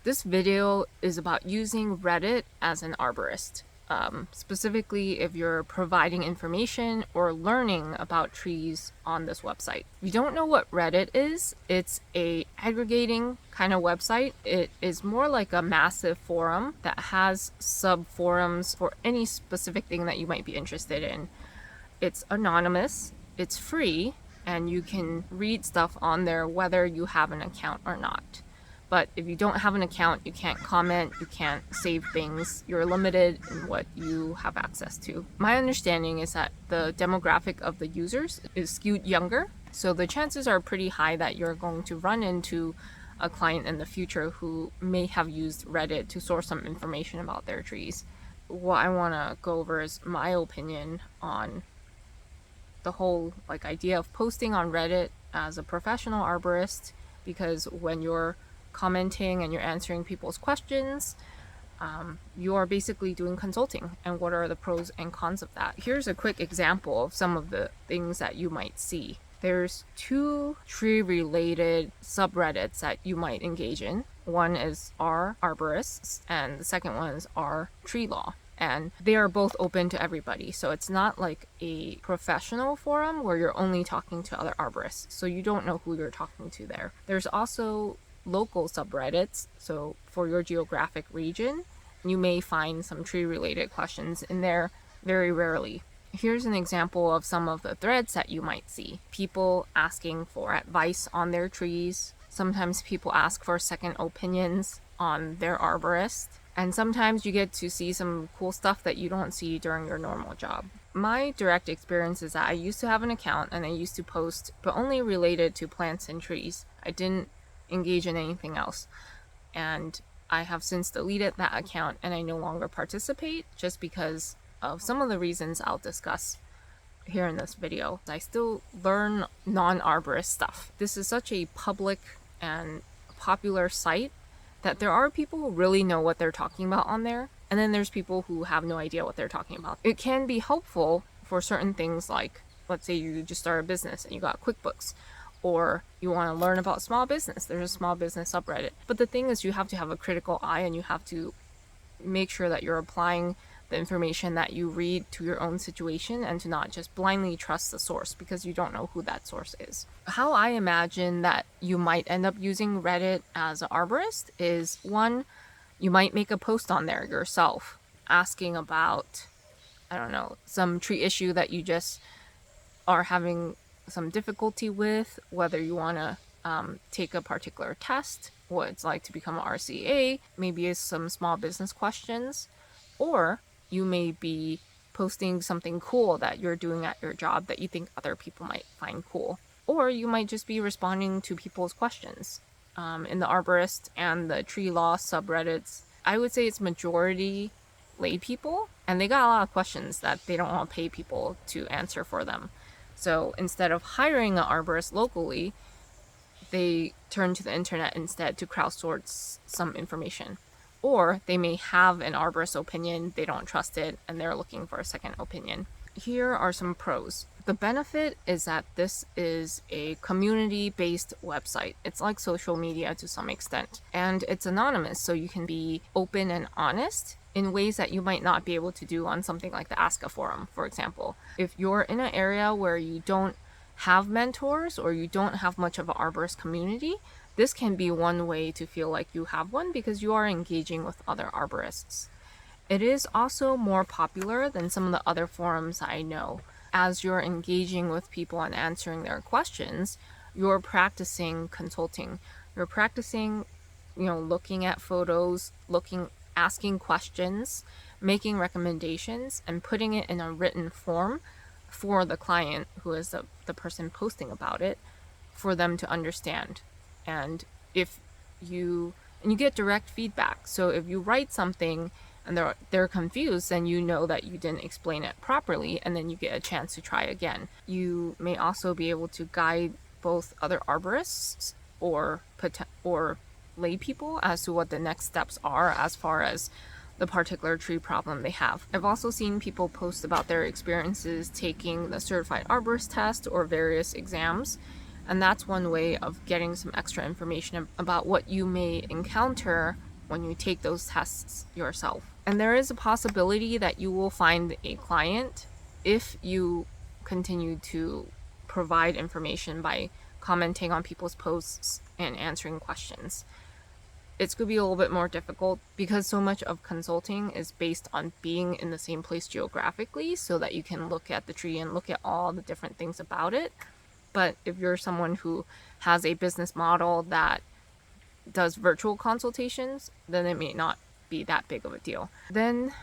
This video is about using Reddit as an arborist. Specifically if you're providing information or learning about trees on this website. If you don't know what Reddit is, it's a aggregating kind of website. It is more like a massive forum that has sub forums for any specific thing that you might be interested in. It's anonymous, it's free, and you can read stuff on there whether you have an account or not. But if you don't have an account, you can't comment, you can't save things, you're limited in what you have access to. My understanding is that the demographic of the users is skewed younger, so the chances are pretty high that you're going to run into a client in the future who may have used Reddit to source some information about their trees. What I want to go over is my opinion on the whole idea of posting on Reddit as a professional arborist, because when you're commenting and you're answering people's questions, you are basically doing consulting, and what are the pros and cons of that. Here's a quick example of some of the things that you might see. There's two tree related subreddits that you might engage in. One is R Arborists and the second one is R Tree Law. And they are both open to everybody. So it's not like a professional forum where you're only talking to other arborists. So you don't know who you're talking to there. There's also local subreddits. So for your geographic region, you may find some tree related questions in there very rarely. Here's an example of some of the threads that you might see. People asking for advice on their trees. Sometimes people ask for second opinions on their arborist. And sometimes you get to see some cool stuff that you don't see during your normal job. My direct experience is that I used to have an account and I used to post, but only related to plants and trees. I didn't engage in anything else. And I have since deleted that account and I no longer participate just because of some of the reasons I'll discuss here in this video. I still learn non-arborist stuff. This is such a public and popular site that there are people who really know what they're talking about on there, and then there's people who have no idea what they're talking about. It can be helpful for certain things, like let's say you just start a business and you got QuickBooks, or you want to learn about small business. There's a small business subreddit. But the thing is, you have to have a critical eye and you have to make sure that you're applying the information that you read to your own situation and to not just blindly trust the source because you don't know who that source is. How I imagine that you might end up using Reddit as an arborist is, one, you might make a post on there yourself asking about, I don't know, some tree issue that you just are having some difficulty with, whether you want to take a particular test, what it's like to become an RCA, maybe it's some small business questions, or you may be posting something cool that you're doing at your job that you think other people might find cool. Or you might just be responding to people's questions. In the Arborist and the Tree Law subreddits, I would say it's majority lay people, and they got a lot of questions that they don't want to pay people to answer for them. So instead of hiring an arborist locally, they turn to the internet instead to crowdsource some information. Or they may have an arborist opinion, they don't trust it, and they're looking for a second opinion. Here are some pros. The benefit is that this is a community-based website. It's like social media to some extent. And it's anonymous, so you can be open and honest in ways that you might not be able to do on something like the Ask a forum, for example. If you're in an area where you don't have mentors or you don't have much of an arborist community, this can be one way to feel like you have one because you are engaging with other arborists. It is also more popular than some of the other forums I know. As you're engaging with people and answering their questions, you're practicing consulting. You're practicing, looking at photos, asking questions, making recommendations, and putting it in a written form for the client, who is the person posting about it, for them to understand. And you get direct feedback. So if you write something and they're confused, then you know that you didn't explain it properly, and then you get a chance to try again. You may also be able to guide both other arborists or lay people as to what the next steps are as far as the particular tree problem they have. I've also seen people post about their experiences taking the certified arborist test or various exams, and that's one way of getting some extra information about what you may encounter when you take those tests yourself. And there is a possibility that you will find a client if you continue to provide information by commenting on people's posts and answering questions. It's going to be a little bit more difficult because so much of consulting is based on being in the same place geographically so that you can look at the tree and look at all the different things about it. But if you're someone who has a business model that does virtual consultations, then it may not be that big of a deal. Then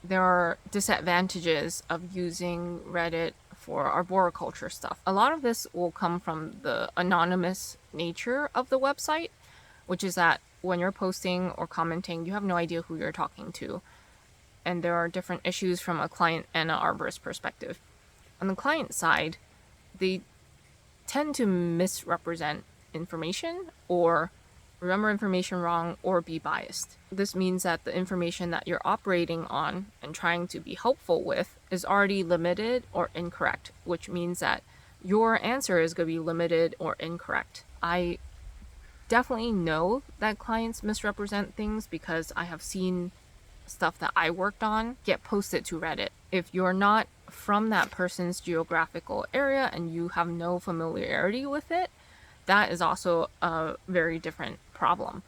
there are disadvantages of using Reddit for arboriculture stuff. A lot of this will come from the anonymous nature of the website, which is that when you're posting or commenting, you have no idea who you're talking to. And there are different issues from a client and an arborist perspective. On the client side, they tend to misrepresent information or remember information wrong or be biased. This means that the information that you're operating on and trying to be helpful with is already limited or incorrect, which means that your answer is going to be limited or incorrect. I definitely know that clients misrepresent things because I have seen stuff that I worked on get posted to Reddit. If you're not from that person's geographical area and you have no familiarity with it, that is also a very different problem.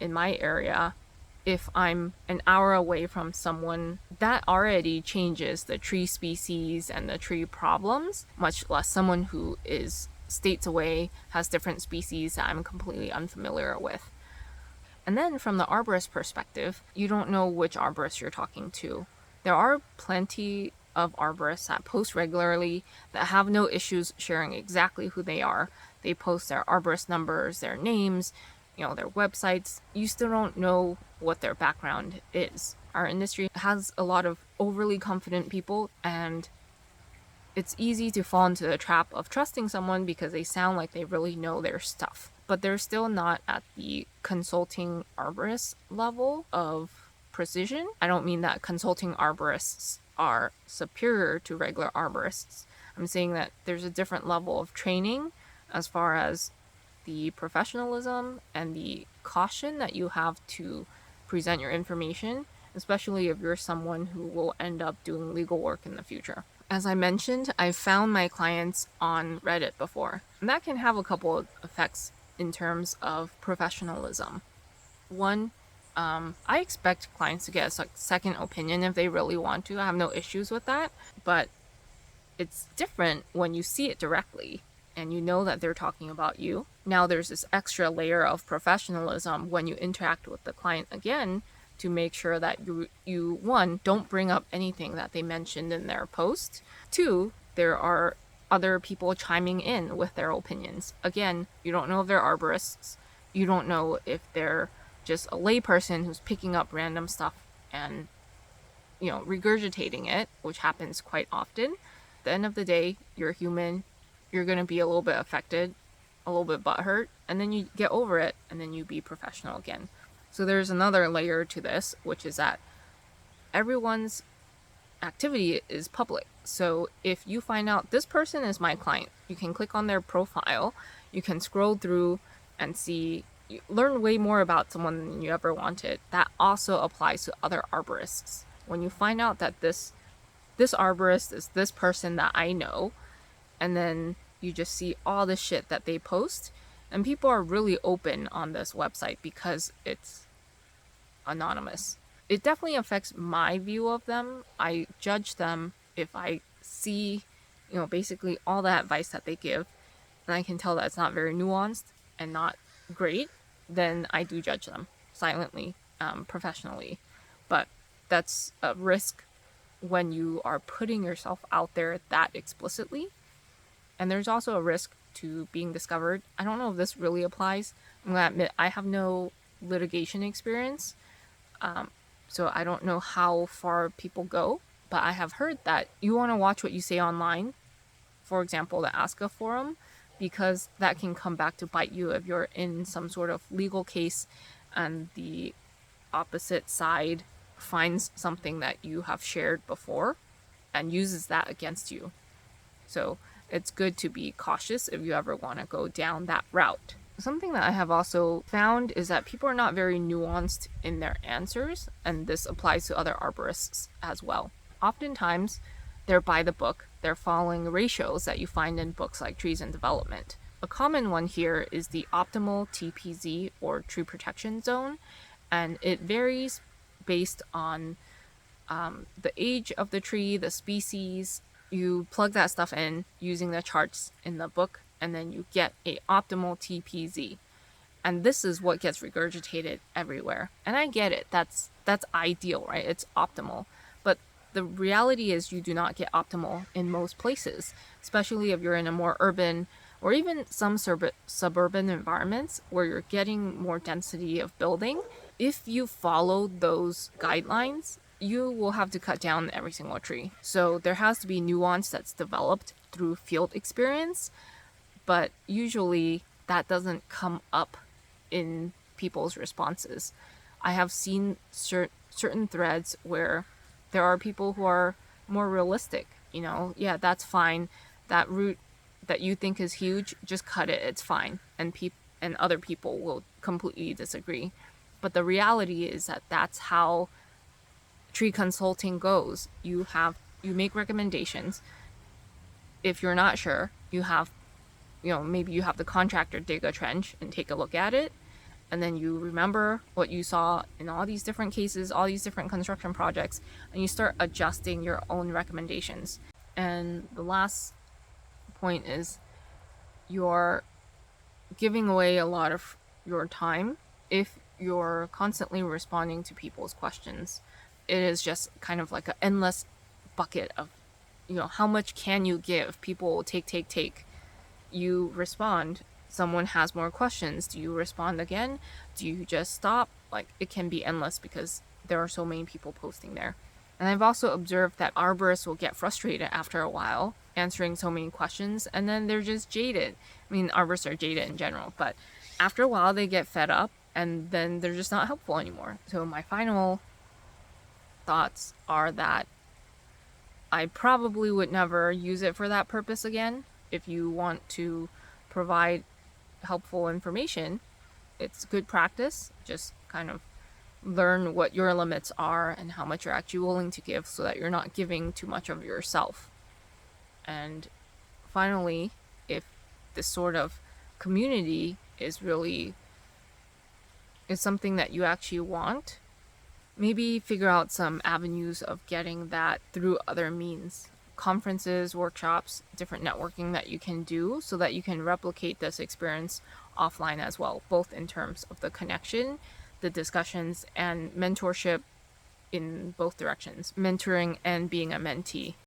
In my area, if I'm an hour away from someone, that already changes the tree species and the tree problems, much less someone who is states away, has different species that I'm completely unfamiliar with. And then from the arborist perspective, you don't know which arborist you're talking to. There are plenty of arborists that post regularly that have no issues sharing exactly who they are. They post their arborist numbers, their names, their websites. You still don't know what their background is. Our industry has a lot of overly confident people, and it's easy to fall into the trap of trusting someone because they sound like they really know their stuff. But they're still not at the consulting arborist level of precision. I don't mean that consulting arborists are superior to regular arborists. I'm saying that there's a different level of training as far as the professionalism and the caution that you have to present your information, especially if you're someone who will end up doing legal work in the future. As I mentioned, I've found my clients on Reddit before, and that can have a couple of effects in terms of professionalism. One, I expect clients to get a second opinion if they really want to. I have no issues with that, but it's different when you see it directly and you know that they're talking about you. Now there's this extra layer of professionalism when you interact with the client again to make sure that you one, don't bring up anything that they mentioned in their post. Two, there are other people chiming in with their opinions. Again, you don't know if they're arborists. You don't know if they're just a layperson who's picking up random stuff and, regurgitating it, which happens quite often. At the end of the day, you're human. You're going to be a little bit affected, a little bit butthurt, and then you get over it, and then you be professional again. So there's another layer to this, which is that everyone's activity is public. So if you find out this person is my client, you can click on their profile, you can scroll through and learn way more about someone than you ever wanted. That also applies to other arborists. When you find out that this arborist is this person that I know, and then you just see all the shit that they post, and people are really open on this website because it's anonymous. It definitely affects my view of them. I judge them if I see, basically all the advice that they give, and I can tell that it's not very nuanced and not great, then I do judge them silently, professionally. But that's a risk when you are putting yourself out there that explicitly. And there's also a risk to being discovered. I don't know if this really applies. I'm going to admit I have no litigation experience, so I don't know how far people go. But I have heard that you want to watch what you say online, for example, the Aska forum, because that can come back to bite you if you're in some sort of legal case and the opposite side finds something that you have shared before and uses that against you. So it's good to be cautious if you ever want to go down that route. Something that I have also found is that people are not very nuanced in their answers, and this applies to other arborists as well. Oftentimes, they're by the book, they're following ratios that you find in books like Trees and Development. A common one here is the optimal TPZ or tree protection zone, and it varies based on the age of the tree, the species. You plug that stuff in using the charts in the book, and then you get a optimal TPZ. And this is what gets regurgitated everywhere. And I get it. That's ideal, right? It's optimal. But the reality is you do not get optimal in most places, especially if you're in a more urban or even some suburban environments where you're getting more density of building. If you follow those guidelines, you will have to cut down every single tree. So there has to be nuance that's developed through field experience, but usually that doesn't come up in people's responses. I have seen certain threads where there are people who are more realistic. Yeah, that's fine. That root that you think is huge, just cut it. It's fine. And other people will completely disagree. But the reality is that that's how tree consulting goes. You make recommendations. If you're not sure, maybe you have the contractor dig a trench and take a look at it, and then you remember what you saw in all these different cases, all these different construction projects, and you start adjusting your own recommendations. And the last point is you're giving away a lot of your time if you're constantly responding to people's questions. It is just kind of like an endless bucket of, how much can you give? People will take. You respond. Someone has more questions. Do you respond again? Do you just stop? Like, it can be endless because there are so many people posting there. And I've also observed that arborists will get frustrated after a while answering so many questions, and then they're just jaded. I mean, arborists are jaded in general, but after a while they get fed up and then they're just not helpful anymore. So my final thoughts are that I probably would never use it for that purpose again. If you want to provide helpful information, it's good practice. Just kind of learn what your limits are and how much you're actually willing to give so that you're not giving too much of yourself. And finally, if this sort of community is something that you actually want, maybe figure out some avenues of getting that through other means. Conferences, workshops, different networking that you can do so that you can replicate this experience offline as well, both in terms of the connection, the discussions, and mentorship in both directions, mentoring and being a mentee.